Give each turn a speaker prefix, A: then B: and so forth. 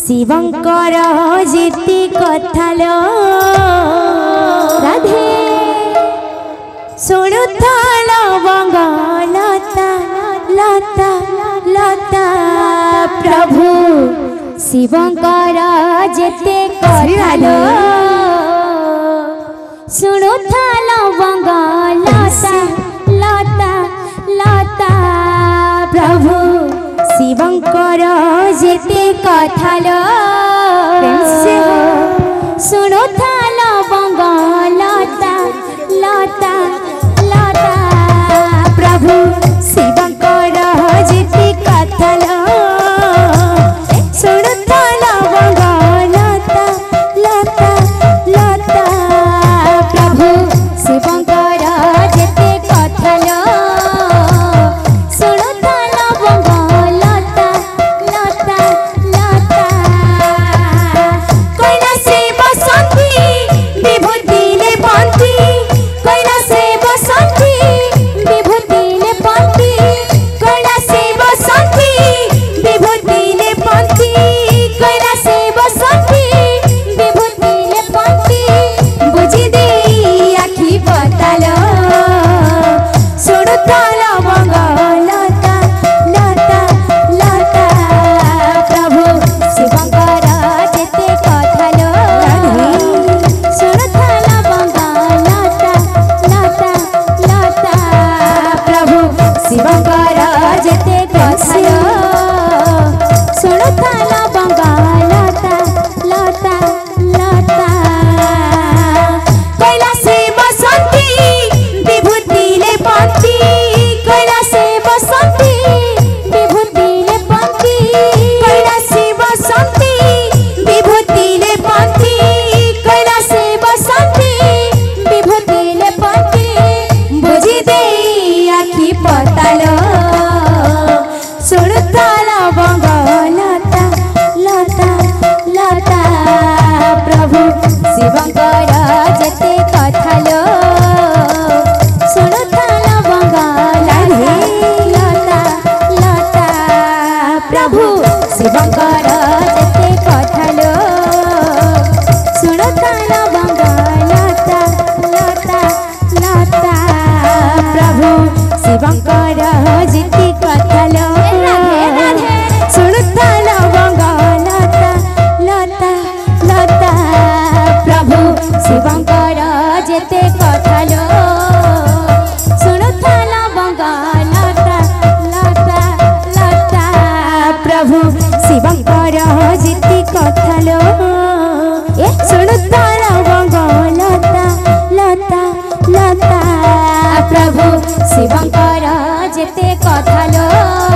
A: शिवंकर जेती कथालो राधे शुणुथल बंगलता लता लता प्रभु शिवंकर जेते कथालो शुणुथल बंगलता लता लता प्रभु शिवंकर जेते कथालो शुणुथल बंगलता लता लता प्रभु शिवंकर जेते कथालो शुणुथल बंगलता लता लता प्रभु शिवंकर जेते कथालो शिवंकर जेते कथालो शुणुथल बंगलता लता लता प्रभु शिवंकर जेते कथालो शुणुथल बंगलता लता लता प्रभु शिवंकर जेते कथालो शुणुथल बंगलता लता लता प्रभु शिवंकर जेते कथालो शुणुथल बंगलता लता लता प्रभु शिवंकर जेते कथालो।